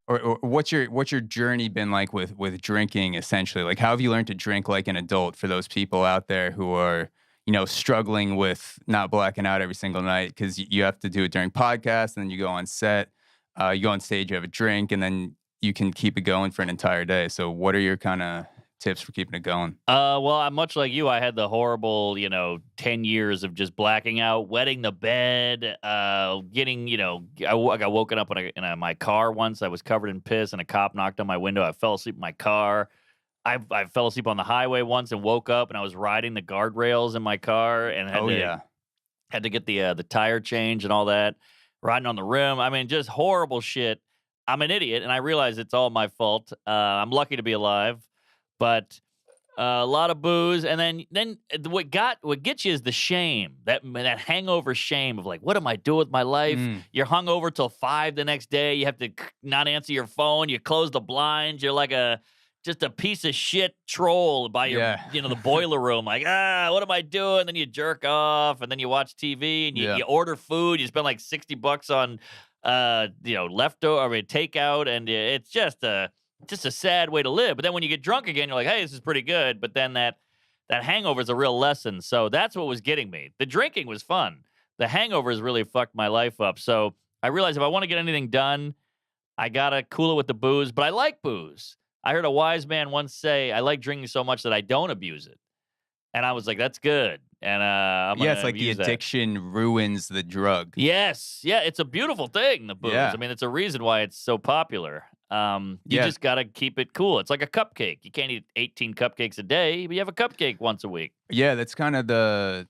or what's your journey been like with drinking essentially? Like, how have you learned to drink like an adult for those people out there who are, struggling with not blacking out every single night because you have to do it during podcasts and then you go on set, you go on stage, you have a drink, and then you can keep it going for an entire day. So, what are your kind of tips for keeping it going? Well, I'm much like you. I had the horrible, 10 years of just blacking out, wetting the bed, getting, I got woken up my car once. I was covered in piss and a cop knocked on my window. I fell asleep in my car. I fell asleep on the highway once and woke up and I was riding the guardrails in my car and Oh yeah, had to get the tire change and all that, riding on the rim. I mean, just horrible shit. I'm an idiot and I realize it's all my fault. I'm lucky to be alive, but a lot of booze, and then what gets you is the shame, that hangover shame of like, what am I doing with my life? mm, You're hungover till 5 the next day. You have to not answer your phone. You close the blinds. You're like just a piece of shit troll by your, yeah, the boiler room. Like, what am I doing? Then you jerk off, and then you watch TV, and you, yeah. you order food. You spend like $60 on, leftover, takeout, and it's just a sad way to live. But then when you get drunk again, you're like, hey, this is pretty good. But then that hangover is a real lesson. So that's what was getting me. The drinking was fun. The hangovers really fucked my life up. So I realized if I want to get anything done, I gotta cool it with the booze. But I like booze. I heard a wise man once say, I like drinking so much that I don't abuse it. And I was like, that's good. And I'm Yeah, gonna it's like the abuse that. addiction ruins the drug. Yes. Yeah, it's a beautiful thing, the booze. Yeah, I mean, it's a reason why it's so popular. You yeah, just got to keep it cool. It's like a cupcake. You can't eat 18 cupcakes a day, but you have a cupcake once a week. yeah. That's kind of the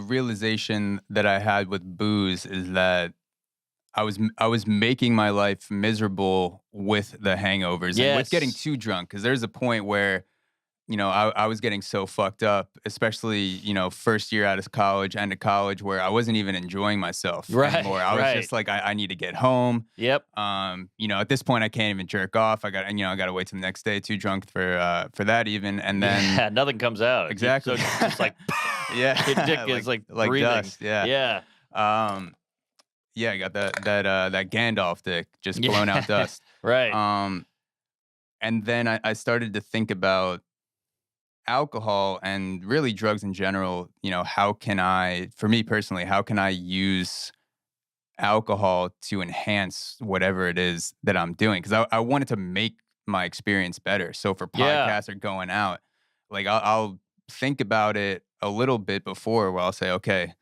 realization that I had with booze is that I was making my life miserable with the hangovers and with getting Yes. too drunk. Because there's a point where I was getting so fucked up, especially first year out of college, end of college, where I wasn't even enjoying myself Right, anymore. I was right. just like, I need to get home. Yep. At this point, I can't even jerk off. I got to wait till the next day, too drunk for that even, and then Yeah, nothing comes out. So exactly, it's just like, yeah, your dick is like like breathing. dust, yeah. Yeah. Um, yeah, I got that Gandalf dick, just Yeah. blown out dust. Right. Um, and then I started to think about alcohol and really drugs in general. How can I, for me personally, how can I use alcohol to enhance whatever it is that I'm doing? Because I wanted to make my experience better. So for Yeah. podcasts or going out, like I'll think about it a little bit before where I'll say, okay,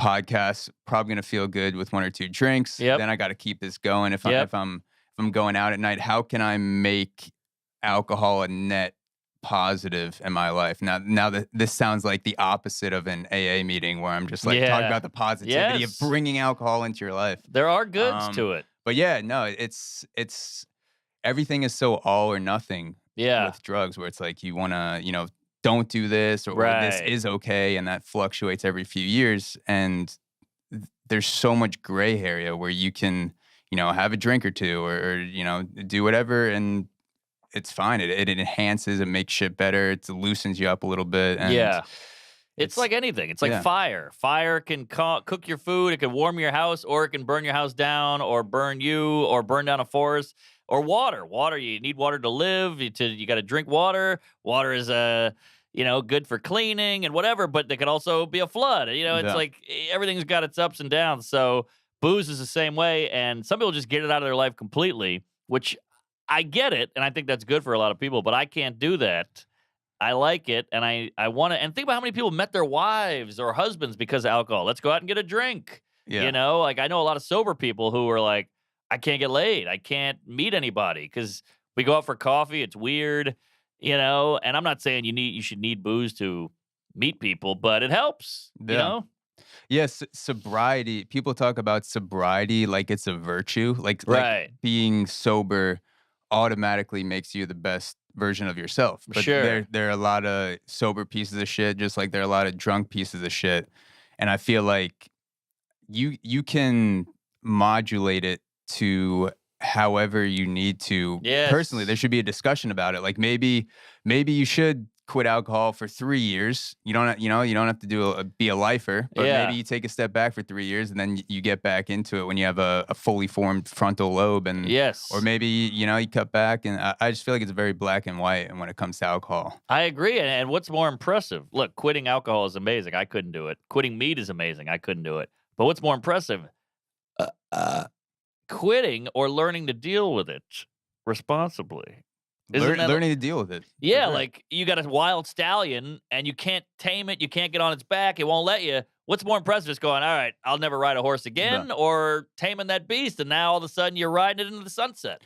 podcasts probably gonna feel good with one or two drinks. Yep. Then I got to keep this going. If I Yep. if I'm going out at night, how can I make alcohol a net positive in my life? Now that this sounds like the opposite of an AA meeting where I'm just like talking Yeah. about the positivity of Yes. bringing alcohol into your life. There are goods Um, to it. but yeah, no, it's everything is so all or nothing Yeah. with drugs where it's like you want to, don't do this or this Right. is okay, and that fluctuates every few years. And there's so much gray area where you can, have a drink or two or do whatever, and it's fine. It enhances, it makes shit better. It loosens you up a little bit, and Yeah. It's it's like anything. It's like yeah, fire. Fire can cook your food. It can warm your house, or it can burn your house down, or burn you, or burn down a forest. Or water. Water. You need water to live. You got to drink water. Water is good for cleaning and whatever. But there could also be a flood. It's yeah, like everything's got its ups and downs. So booze is the same way. And some people just get it out of their life completely, which I get it, and I think that's good for a lot of people. But I can't do that. I like it, and I want to. And think about how many people met their wives or husbands because of alcohol. Let's go out and get a drink. yeah, Like I know a lot of sober people who are like, I can't get laid. I can't meet anybody because we go out for coffee. It's weird. And I'm not saying you should need booze to meet people, but it helps. yeah. Yes, sobriety. People talk about sobriety like it's a virtue, like Right. being sober automatically makes you the best version of yourself. But Sure. there are a lot of sober pieces of shit, just like there are a lot of drunk pieces of shit. And I feel like you can modulate it to however you need to. Personally, Yes. there should be a discussion about it. Like maybe you should quit alcohol for 3 years. You don't have to be a lifer, but maybe Yeah. you take a step back for 3 years and then you get back into it when you have a fully formed frontal lobe or Yes. maybe, you cut back and I just feel like it's very black and white and when it comes to alcohol. I agree. And what's more impressive? Look, quitting alcohol is amazing. I couldn't do it. Quitting meat is amazing. I couldn't do it. But what's more impressive? Uh, uh, Quitting or learning to deal with it responsibly. Isn't that Learning to deal with it. For yeah, sure. like you got a wild stallion and you can't tame it, you can't get on its back, it won't let you. What's more impressive? Just going, all right, I'll never ride a horse again, or taming that beast, and now all of a sudden you're riding it into the sunset.